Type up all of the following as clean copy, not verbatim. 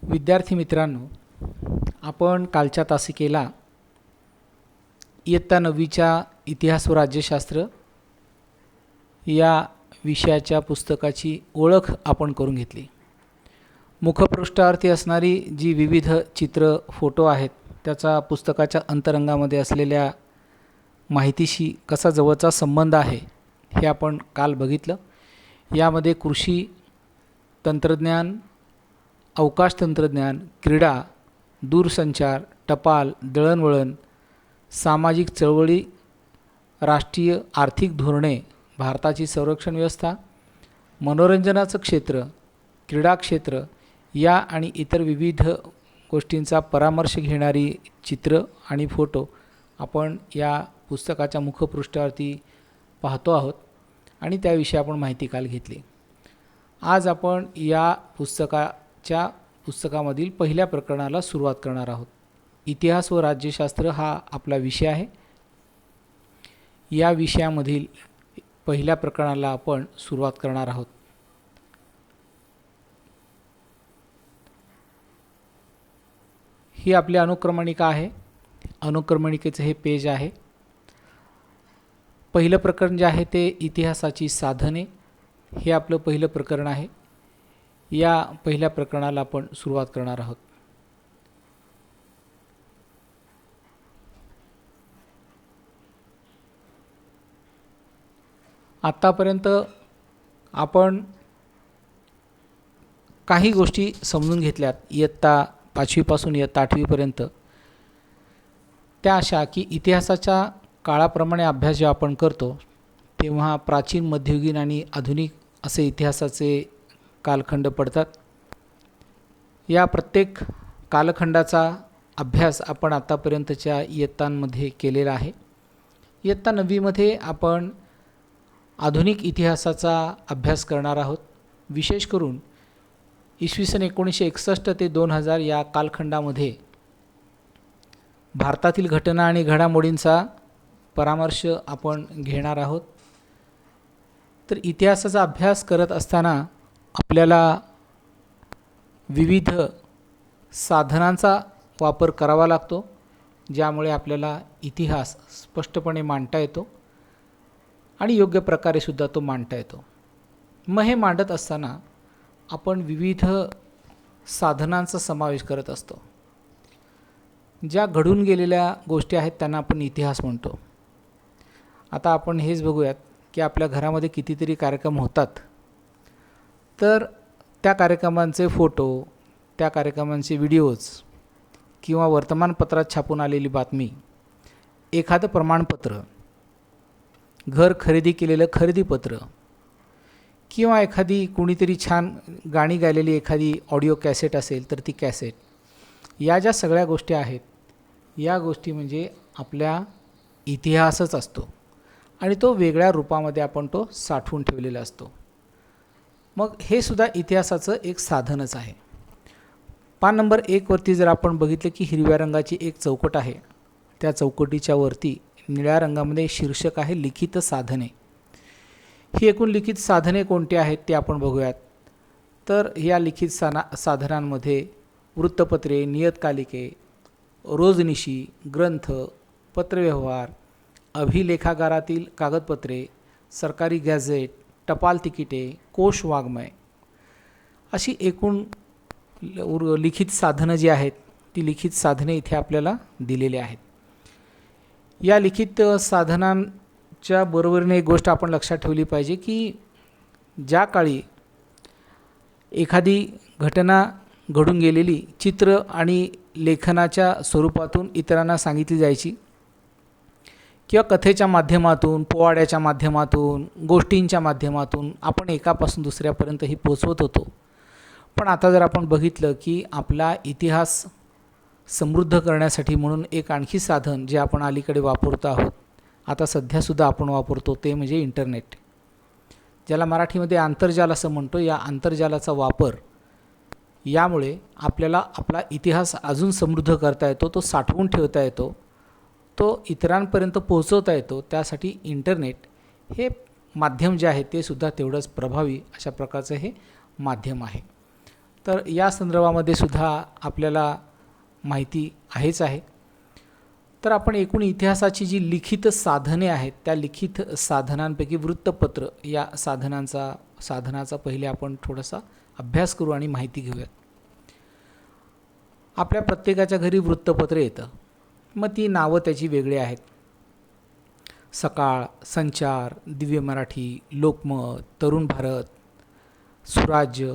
विद्यार्थी मित्रांनो, आपण कालच्या तासिकेला इयत्ता 9वीच्या इतिहास व राज्यशास्त्र या विषयाच्या पुस्तकाची ओळख आपण करून घेतली। मुखपृष्ठावरती असणारी जी विविध चित्र फोटो आहेत त्याचा पुस्तकाच्या अंतरंगामध्ये असलेल्या माहितीशी कसा जवळचा संबंध आहे हे आपण काल बघितलं। यामध्ये कृषी तंत्रज्ञान, अवकाश तंत्रज्ञान, क्रीडा, दूरसंचार, टपाल, दळणवळण, सामाजिक चळवळी, राष्ट्रीय आर्थिक धोरणे, भारताची संरक्षण व्यवस्था, मनोरंजनाचं क्षेत्र, क्रीडा क्षेत्र या आणि इतर विविध गोष्टींचा परामर्श घेणारी चित्र आणि फोटो आपण या पुस्तकाच्या मुखपृष्ठावरती पाहतो आहोत आणि त्याविषयी आपण माहिती काल घेतली। आज आपण या पुस्तकामधील पहिल्या प्रकरणाला सुरुवात करणार आहोत। इतिहास व राज्यशास्त्र हा आपला विषय आहे। या विषयामधील पहिल्या प्रकरणाला आपण सुरुवात करणार आहोत। ही आपली अनुक्रमणिका आहे। अनुक्रमणिकेचे हे पेज आहे। पहिलं प्रकरण जे आहे ते इतिहासाची साधने हे आपलं पहिलं प्रकरण आहे। या पहिल्या प्रकरणाला आपण सुरुवात करणार आहोत। आतापर्यंत आपण काही गोष्टी समजून घेतल्यात इयत्ता 5वी पासून इयत्ता 8वी पर्यंत। त्या अशा की इतिहासाच्या काळाप्रमाणे अभ्यास जेव्हा आपण करतो तेव्हा प्राचीन, मध्ययुगीन आणि आधुनिक असे इतिहासाचे कालखंड पडतात। या प्रत्येक कालखंडाचा अभ्यास आपण आतापर्यंतच्या इयत्तांमध्ये केलेला आहे। इयत्ता 9वीमध्ये आपण आधुनिक इतिहासाचा अभ्यास करणार आहोत। विशेष करून इसवी सन 1961 ते 2000 या कालखंडामध्ये भारतातील घटना आणि घडामोडींचा परामर्श आपण घेणार आहोत। तर इतिहासाचा अभ्यास करत असताना आपल्याला विविध साधनांचा वापर करावा लागतो, ज्यामुळे आपल्याला इतिहास स्पष्टपणे मांडता येतो आणि योग्य प्रकारे सुद्धा तो मांडता येतो। मग हे मांडत असताना आपण विविध साधनांचा समावेश करत असतो। ज्या घडून गेलेल्या गोष्टी आहेत त्यांना आपण इतिहास म्हणतो। आता आपण हेच बघूयात की आपल्या घरामध्ये कितीतरी कार्यक्रम होतात, तर त्या कार्यक्रमांचे फोटो, त्या कार्यक्रमांचे व्हिडिओज किंवा वर्तमानपत्रात छापून आलेली बातमी, एखादं प्रमाणपत्र, घर खरेदी केलेलं खरेदीपत्र किंवा एखादी कुणीतरी छान गाणी गायलेली एखादी ऑडिओ कॅसेट असेल तर ती कॅसेट, या ज्या सगळ्या गोष्टी आहेत या गोष्टी म्हणजे आपल्या इतिहासच असतो आणि तो वेगळ्या रूपामध्ये आपण तो साठवून ठेवलेला असतो। मग हे सुद्धा इतिहासाचं एक साधनच आहे। पान नंबर 1 वरती जर आपण बघितलं की हिरव्या रंगाची एक चौकट आहे, त्या चौकटीच्या वरती निळ्या रंगामध्ये शीर्षक आहे लिखित साधने। ही एकूण लिखित साधने कोणती आहेत ते आपण बघूयात। तर या लिखित साधनांमध्ये वृत्तपत्रे, नियतकालिके, रोजनिशी, ग्रंथ, पत्रव्यवहार, अभिलेखागारातील कागदपत्रे, सरकारी गॅझेट, टपाल तिकिटे, कोश वाङ्मय अशी एकूण लिखित साधनं जी आहेत ती लिखित साधने इथे आपल्याला दिलेली आहेत। या लिखित साधनांच्या बरोबरीने एक गोष्ट आपण लक्षात ठेवली पाहिजे की ज्या काळी एखादी घटना घडून गेलेली चित्र आणि लेखनाच्या स्वरूपातून इतरांना सांगितली जायची किंवा कथेच्या माध्यमातून, पोवाड्याच्या माध्यमातून, गोष्टींच्या माध्यमातून आपण एकापासून दुसऱ्यापर्यंत ही पोचवत होतो। पण आता जर आपण बघितलं की आपला इतिहास समृद्ध करण्यासाठी म्हणून एक आणखी साधन जे आपण अलीकडे वापरतो आहोत, आता सध्यासुद्धा आपण वापरतो, ते म्हणजे इंटरनेट, ज्याला मराठीमध्ये आंतरजाल असं म्हणतो। या आंतरजालाचा वापर यामुळे आपल्याला आपला इतिहास अजून समृद्ध करता येतो, तो साठवून ठेवता येतो, तो इतरांपर्यंत पोहोचवता येतो। त्यासाठी इंटरनेट हे माध्यम जे आहे ते सुद्धा तेवढंच प्रभावी अशा प्रकारचं हे माध्यम आहे। तर या संदर्भामध्ये सुद्धा आपल्याला माहिती आहेच आहे. तर आपण एकूण इतिहासाची जी लिखित साधने आहेत त्या लिखित साधनांपैकी वृत्तपत्र या साधनाचा पहिले आपण थोडासा अभ्यास करू आणि माहिती घेऊयात. आपल्या प्रत्येकाच्या घरी वृत्तपत्र येतं. मग ती नावं त्याची वेगळी आहेत. सकाळ, संचार, दिव्य मराठी, लोकमत, तरुण भारत, सुराज्य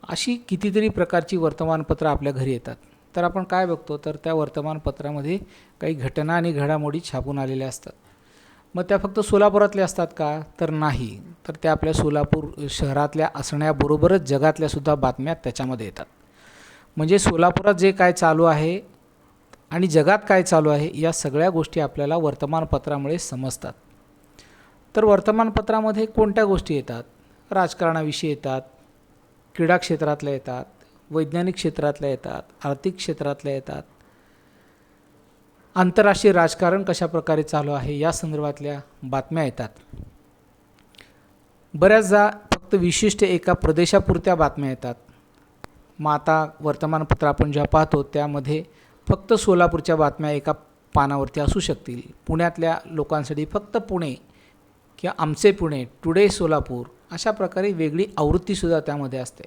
अशी कितीतरी प्रकारची वर्तमानपत्रं आपल्या घरी येतात. तर आपण काय बघतो तर त्या वर्तमानपत्रामध्ये काही घटना आणि घडामोडी छापून आलेल्या असतात. मग त्या फक्त सोलापुरातल्या असतात का तर नाही, तर त्या आपल्या सोलापूर शहरातल्या असण्याबरोबरच जगातल्या सुद्धा बातम्या त्याच्यामध्ये येतात. म्हणजे सोलापुरात जे काय चालू आहे आणि जगात काय चालू आहे या सगळ्या गोष्टी आपल्याला वर्तमानपत्रामुळे समजतात. तर वर्तमानपत्रामध्ये कोणत्या गोष्टी येतात? राजकारणाविषयी येतात, क्रीडा क्षेत्रातल्या येतात, वैज्ञानिक क्षेत्रातल्या येतात, आर्थिक क्षेत्रातल्या येतात, आंतरराष्ट्रीय राजकारण कशा प्रकारे चालू आहे या संदर्भातल्या बातम्या येतात. बऱ्याचदा फक्त विशिष्ट एका प्रदेशापुरत्या बातम्या येतात. मग आता वर्तमानपत्र आपण ज्या पाहतो त्यामध्ये फक्त सोलापूरच्या बातम्या एका पानावरती असू शकतील. पुण्यातल्या लोकांसाठी फक्त पुणे किंवा आमचे पुणे, टुडे सोलापूर अशा प्रकारे वेगळी आवृत्तीसुद्धा त्यामध्ये असते.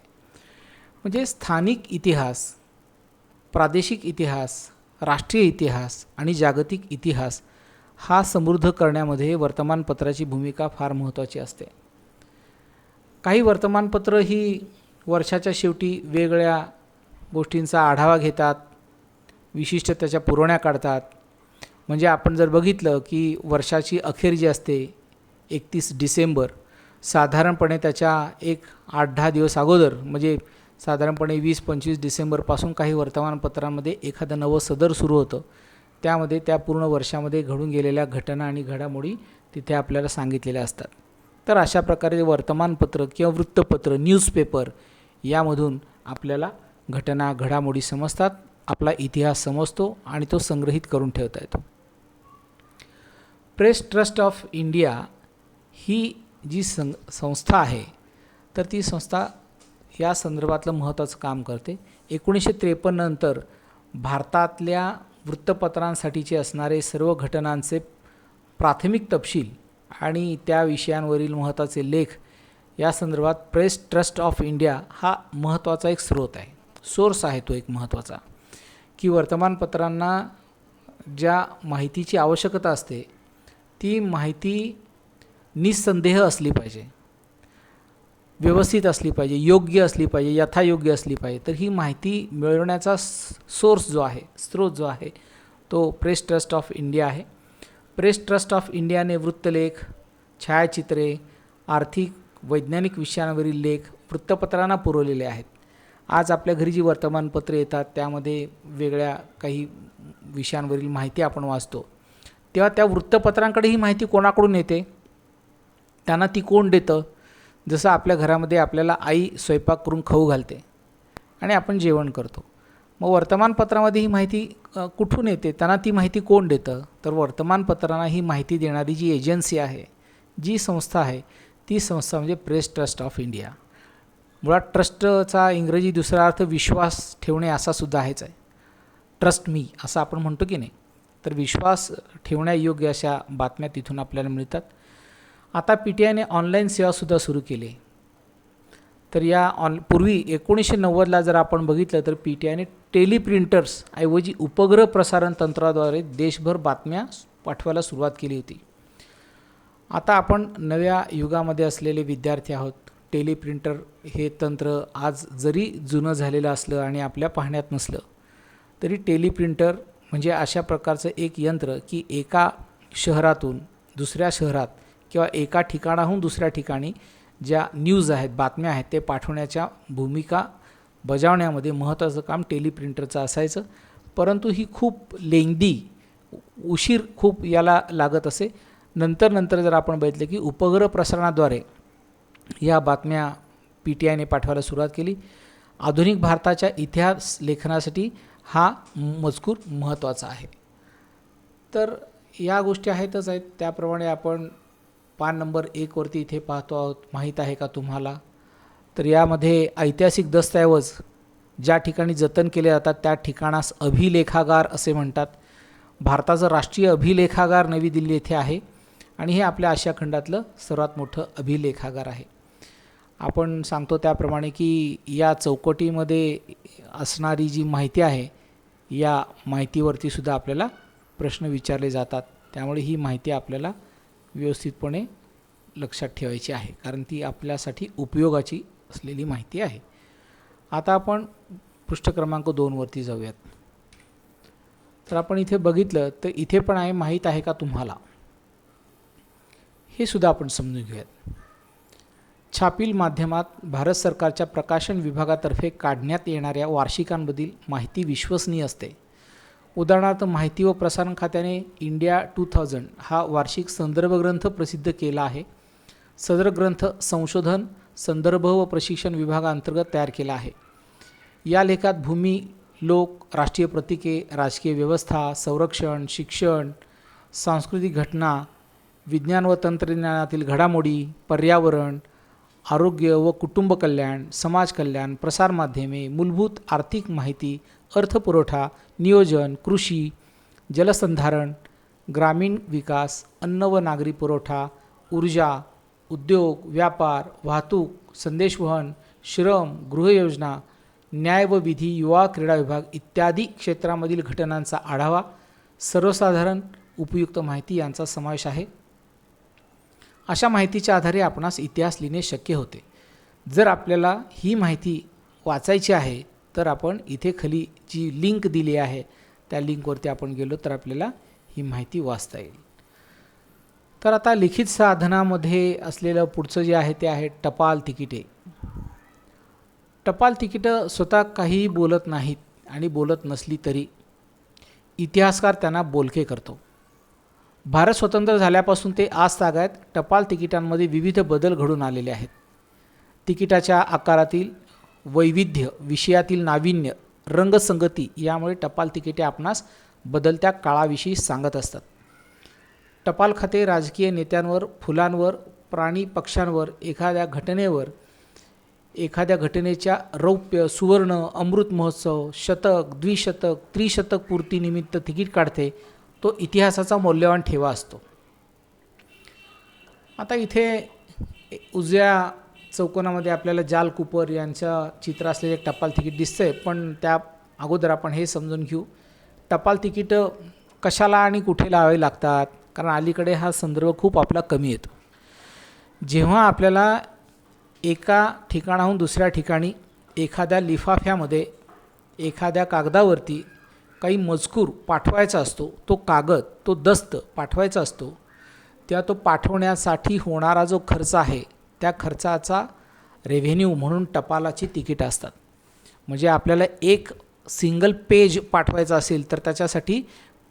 म्हणजे स्थानिक इतिहास, प्रादेशिक इतिहास, राष्ट्रीय इतिहास आणि जागतिक इतिहास हा समृद्ध करण्यामध्ये वर्तमानपत्राची भूमिका फार महत्त्वाची असते. काही वर्तमानपत्र ही वर्षाच्या शेवटी वेगळ्या गोष्टींचा आढावा घेतात, विशिष्ट त्याच्या पुरवण्या काढतात. म्हणजे आपण जर बघितलं की वर्षाची अखेर जी असते 31 डिसेंबर, साधारणपणे त्याच्या 8-10 दिवस अगोदर म्हणजे साधारणपणे 20-25 डिसेंबरपासून काही वर्तमानपत्रांमध्ये एखादं नवं सदर सुरू होतं. त्यामध्ये त्या पूर्ण वर्षामध्ये घडून गेलेल्या घटना आणि घडामोडी तिथे आपल्याला सांगितलेल्या असतात. तर अशा प्रकारे वर्तमानपत्र किंवा वृत्तपत्र, न्यूजपेपर यामधून आपल्याला घटना घडामोडी समजतात, आपला इतिहास समजतो आणि तो संग्रहित करून ठेवता येतो. प्रेस ट्रस्ट ऑफ इंडिया ही जी संस्था आहे तर ती संस्था या संदर्भातलं महत्त्वाचं काम करते. 1953 नंतर भारतातल्या वृत्तपत्रांसाठीचे असणारे सर्व घटनांचे प्राथमिक तपशील आणि त्या विषयांवरील महत्त्वाचे लेख या संदर्भात प्रेस ट्रस्ट ऑफ इंडिया हा महत्त्वाचा एक स्रोत आहे, सोर्स आहे तो एक महत्त्वाचा, की वर्तमानपत्रांना ज्या माहितीची आवश्यकता असते ती माहिती निस्संदेह असली पाहिजे, व्यवस्थित असली पाहिजे, योग्य असली पाहिजे, यथायोग्य असली पाहिजे. तर ही माहिती मिळवण्याचा सोर्स जो आहे, स्रोत जो आहे तो प्रेस ट्रस्ट ऑफ इंडिया आहे. प्रेस ट्रस्ट ऑफ इंडियाने वृत्तलेख, छायाचित्रे, आर्थिक, वैज्ञानिक विषयांवरील लेख वृत्तपत्रांना पुरवलेले आहेत. आज आपल्या घरी जी वर्तमानपत्रे येतात त्यामध्ये वेगळ्या काही विषयांवरील माहिती आपण वाचतो, तेव्हा त्या वृत्तपत्रांकडे ही माहिती कोणाकडून येते, त्यांना ती कोण देतं? जसं आपल्या घरामध्ये आपल्याला आई स्वयंपाक करून खाऊ घालते आणि आपण जेवण करतो. मग वर्तमानपत्रामध्ये ही माहिती कुठून येते, त्यांना ती माहिती कोण देतं? तर वर्तमानपत्रांना ही माहिती देणारी जी एजन्सी आहे, जी संस्था आहे, ती संस्था म्हणजे प्रेस ट्रस्ट ऑफ इंडिया. मुळात ट्रस्टचा इंग्रजी दुसरा अर्थ विश्वास ठेवणे असा सुद्धा आहेच आहे. ट्रस्ट मी असं आपण म्हणतो की नाही, तर विश्वास ठेवण्यायोग्य अशा बातम्या तिथून आपल्याला मिळतात. आता PTIने ऑनलाईन सेवासुद्धा सुरू केली. तर या पूर्वी 1990ला जर आपण बघितलं तर PTIने टेलिप्रिंटर्स ऐवजी उपग्रह प्रसारण तंत्राद्वारे देशभर बातम्या पाठवायला सुरुवात केली होती. आता आपण नव्या युगामध्ये असलेले विद्यार्थी आहोत. टेलिप्रिंटर हे तंत्र आज जरी जुनं झालेलं असलं आणि आपल्या पाहण्यात नसलं तरी टेलिप्रिंटर म्हणजे अशा प्रकारचं एक यंत्र की एका शहरातून दुसऱ्या शहरात किंवा एका ठिकाणाहून दुसऱ्या ठिकाणी ज्या न्यूज आहेत, बातम्या आहेत, ते पाठवण्याच्या भूमिका बजावण्यामध्ये महत्त्वाचं काम टेलिप्रिंटरचं असायचं. परंतु ही खूप लेंदी, उशीर खूप याला लागत असे. नंतर जर आपण बघितलं की उपग्रह प्रसारणाद्वारे या बातम्या PTIने पाठवायला सुरुवात केली. आधुनिक भारताच्या इतिहास लेखनासाठी हा मजकूर महत्त्वाचा आहे. तर या गोष्टी आहेतच आहेत. त्याप्रमाणे आपण पान नंबर 1 वरती इथे पाहतो आहोत. माहीत आहे का तुम्हाला तर यामध्ये ऐतिहासिक दस्तऐवज ज्या ठिकाणी जतन केले जातात त्या ठिकाणास अभिलेखागार असे म्हणतात. भारताचं राष्ट्रीय अभिलेखागार नवी दिल्ली येथे आहे आणि हे आपल्या आशिया खंडातलं सर्वात मोठं अभिलेखागार आहे. आपण सांगतो त्याप्रमाणे की या चौकटीमध्ये असणारी जी माहिती आहे या माहितीवरती सुद्धा आपल्याला प्रश्न विचारले जातात. त्यामुळे ही माहिती आपल्याला व्यवस्थितपणे लक्षात ठेवायची आहे, कारण ती आपल्यासाठी उपयोगाची असलेली माहिती आहे. आता आपण पृष्ठ क्रमांक 2 वरती जाऊयात. तर आपण इथे बघितलं तर इथे पण आहे, माहीत आहे का तुम्हाला, हे सुद्धा आपण समजून घेऊयात. छापील माध्यमात भारत सरकारच्या प्रकाशन विभागातर्फे काढण्यात येणाऱ्या वार्षिकांमधील माहिती विश्वसनीय असते. उदाहरणार्थ माहिती व प्रसारण खात्याने इंडिया 2000 हा वार्षिक संदर्भ ग्रंथ प्रसिद्ध केला आहे. सदर ग्रंथ संशोधन, संदर्भ व प्रशिक्षण विभागांतर्गत तयार केला आहे. या लेखात भूमी, लोक, राष्ट्रीय प्रतीके, राजकीय व्यवस्था, संरक्षण, शिक्षण, सांस्कृतिक घटना, विज्ञान व तंत्रज्ञानातील घडामोडी, पर्यावरण, आरोग्य व कुटुंब कल्याण, समाज कल्याण, प्रसारमाध्यमे, मूलभूत आर्थिक माहिती, अर्थपुरवठा, नियोजन, कृषी, जलसंधारण, ग्रामीण विकास, अन्न व नागरी पुरवठा, ऊर्जा, उद्योग, व्यापार, वाहतूक, संदेशवहन, श्रम, गृहयोजना, न्याय व विधी, युवा क्रीडा विभाग इत्यादी क्षेत्रामधील घटनांचा आढावा, सर्वसाधारण उपयुक्त माहिती यांचा समावेश आहे. अशा माहितीच्या आधारे आपणास इतिहास लिहिणे शक्य होते. जर आपल्याला ही माहिती वाचायची आहे तर आपण इथे खाली जी लिंक दिली आहे त्या लिंकवरती आपण गेलो तर आपल्याला ही माहिती वाचता येईल. तर आता लिखित साधनामध्ये असलेलं पुढचं जे आहे ते आहे टपाल तिकिटे. टपाल तिकीटं स्वतः काहीही बोलत नाहीत आणि बोलत नसली तरी इतिहासकार त्यांना बोलके करतो. भारत स्वतंत्र झाल्यापासून ते आज तागायत टपाल तिकिटांमध्ये विविध बदल घडून आलेले आहेत. तिकिटाच्या आकारातील वैविध्य, विषयातील नाविन्य, रंगसंगती यामुळे टपाल तिकिटे आपणास बदलत्या काळाविषयी सांगत असतात. टपाल खाते राजकीय नेत्यांवर, फुलांवर, प्राणी पक्ष्यांवर, एखाद्या घटनेच्या रौप्य, सुवर्ण, अमृत महोत्सव, शतक, द्विशतक, त्रिशतक पूर्तीनिमित्त तिकीट काढते. तो इतिहासाचा मौल्यवान ठेवा असतो. आता इथे उजव्या चौकोनामध्ये आपल्याला जाल कुपर यांचं चित्र असलेले एक टपाल तिकीट दिसतंय, पण त्या अगोदर आपण हे समजून घेऊ टपाल तिकीट कशाला आणि कुठे लावावे लागतात, कारण अलीकडे हा संदर्भ खूप आपला कमी येतो. जेव्हा आपल्याला एका ठिकाणाहून दुसऱ्या ठिकाणी एखाद्या लिफाफ्यामध्ये एखाद्या कागदावरती काही मजकूर पाठवायचा असतो, तो कागद, तो दस्त पाठवायचा असतो, तो पाठवण्यासाठी होणारा जो खर्च आहे त्या खर्चाचा रेव्हेन्यू म्हणून टपालाची तिकीट असतात. म्हणजे आपल्याला एक सिंगल पेज पाठवायचं असेल तर त्याच्यासाठी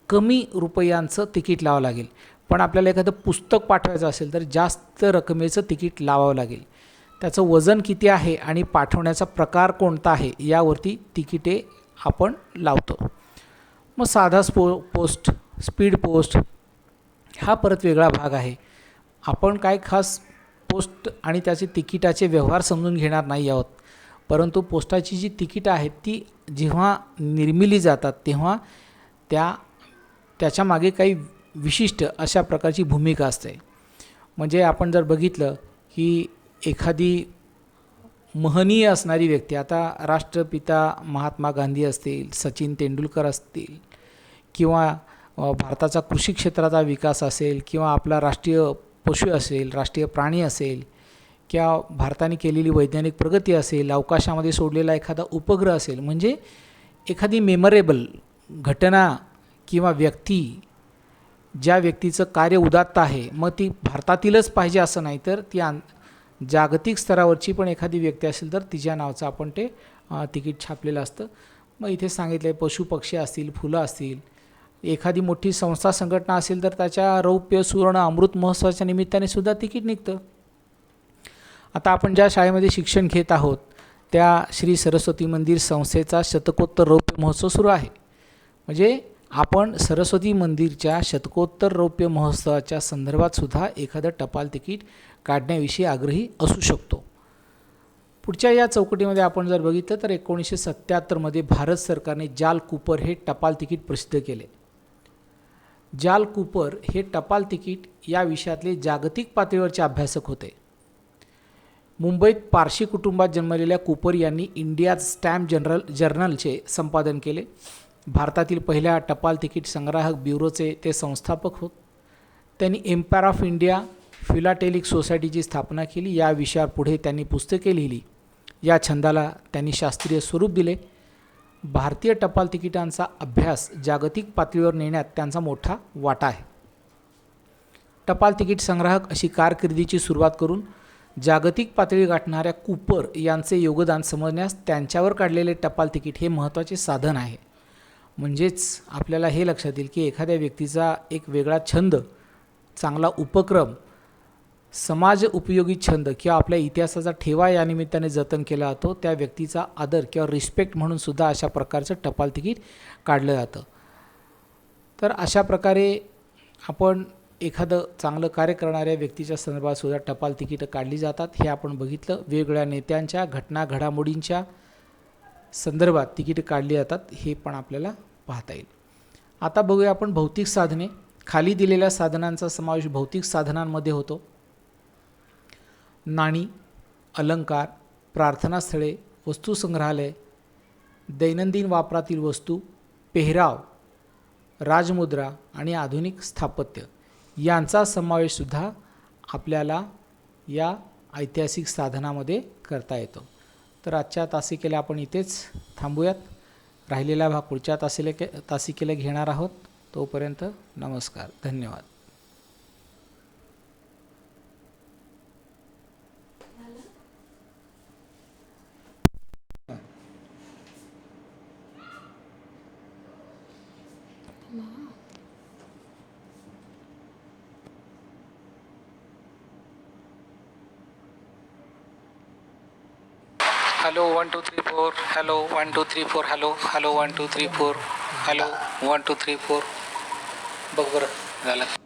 कमी रुपयांचं तिकीट लावावं लागेल, पण आपल्याला एखादं पुस्तक पाठवायचं असेल तर जास्त रकमेचं तिकीट लावावं लागेल. त्याचं वजन किती आहे आणि पाठवण्याचा प्रकार कोणता आहे यावरती तिकिटे आपण लावतो. मग साधा पोस्ट, स्पीड पोस्ट हा परत वेगळा भाग आहे. आपण काय खास पोस्ट आणि त्याचे तिकिटाचे व्यवहार समजून घेणार नाही आहोत, परंतु पोस्टाची जी तिकीटं आहेत ती जेव्हा निर्मिली जातात तेव्हा त्याच्या मागे काही विशिष्ट अशा प्रकारची भूमिका असते. म्हणजे आपण जर बघितलं की एखादी महनीय असणारी व्यक्ती, आता राष्ट्रपिता महात्मा गांधी असतील, सचिन तेंडुलकर असतील, किंवा भारताचा कृषी क्षेत्राचा विकास असेल, किंवा आपला राष्ट्रीय पशु असेल, राष्ट्रीय प्राणी असेल, किंवा भारताने केलेली वैज्ञानिक प्रगती असेल, अवकाशामध्ये सोडलेला एखादा उपग्रह असेल, म्हणजे एखादी मेमरेबल घटना किंवा व्यक्ती, ज्या व्यक्तीचं कार्य उदात्त आहे, मग ती भारतातीलच पाहिजे असं नाही, तर ती जागतिक स्तरावरची पण एखादी व्यक्ती असेल तर तिच्या नावाचं आपण ते तिकीट छापलेलं असतं. मग इथे सांगितलं आहे पशु पक्षी असतील, फुलं असतील, एखादी मोठी संस्था संघटना असेल तर त्याच्या रौप्य, सुवर्ण, अमृत महोत्सवाच्या निमित्ताने सुद्धा तिकीट निघतं. आता आपण ज्या शाळेमध्ये शिक्षण घेत आहोत त्या श्री सरस्वती मंदिर संस्थेचा शतकोत्तर रौप्य महोत्सव सुरू आहे. म्हणजे आपण सरस्वती मंदिरच्या शतकोत्तर रौप्य महोत्सवाच्या संदर्भात सुद्धा एखादं टपाल तिकीट काढण्याविषयी आग्रही असू शकतो. पुढच्या या चौकटीमध्ये आपण जर बघितलं तर 1977मध्ये भारत सरकारने जाल कूपर हे टपाल तिकीट प्रसिद्ध केले. जाल कूपर हे टपाल तिकीट या विषयातले जागतिक पातळीवरचे अभ्यासक होते. मुंबईत पारशी कुटुंबात जन्मलेल्या कूपर यांनी इंडिया स्टॅम्प जर्नलचे संपादन केले. भारतातील पहिल्या टपाल तिकीट संग्राहक ब्युरोचे ते संस्थापक होत. त्यांनी एम्पायर ऑफ इंडिया फिलाटेलिक सोसायटीची स्थापना केली. या विषयावर पुढे त्यांनी पुस्तके लिहिली. या छंदाला त्यांनी शास्त्रीय स्वरूप दिले. भारतीय टपाल तिकिटांचा अभ्यास जागतिक पातळीवर नेण्यात त्यांचा मोठा वाटा आहे. टपाल तिकीट संग्राहक अशी कारकिर्दीची सुरुवात करून जागतिक पातळी गाठणाऱ्या कूपर यांचे योगदान समजण्यास त्यांच्यावर काढलेले टपाल तिकीट हे महत्त्वाचे साधन आहे. म्हणजेच आपल्याला हे लक्षात येईल की एखाद्या व्यक्तीचा एक वेगळा छंद, चांगला उपक्रम, समाज उपयोगी छंद किंवा आपल्या इतिहासाचा ठेवा या निमित्ताने जतन केला जातो. त्या व्यक्तीचा आदर किंवा रिस्पेक्ट म्हणून सुद्धा अशा प्रकारचं टपाल तिकीट काढलं जातं. तर अशा प्रकारे आपण एखादं चांगलं कार्य करणाऱ्या व्यक्तीच्या संदर्भात सुद्धा टपाल तिकीटं काढली जातात. हे आपण बघितलं. वेगवेगळ्या नेत्यांच्या घटना घडामोडींच्या संदर्भात तिकीटं काढली जातात, हे पण आपल्याला पाहता येईल. आता बघूया आपण भौतिक साधने. खाली दिलेल्या साधनांचा समावेश भौतिक साधनांमध्ये होतो. नाणी, अलंकार, प्रार्थनास्थळे, वस्तुसंग्रहालय, दैनंदिन वापरातील वस्तू, पेहराव, राजमुद्रा आणि आधुनिक स्थापत्य यांचा समावेशसुद्धा आपल्याला या ऐतिहासिक साधनामध्ये करता येतो. तर आजच्या तासिकेला आपण इथेच थांबूयात. राहिलेला भाग पुढच्या तासिकेला घेणार आहोत. तोपर्यंत नमस्कार, धन्यवाद. Hello 1 2 3 4. Hello 1 2 3 4. Hello hello 1 2 3 4. Hello 1 2 3 4. बघ बरं झालं.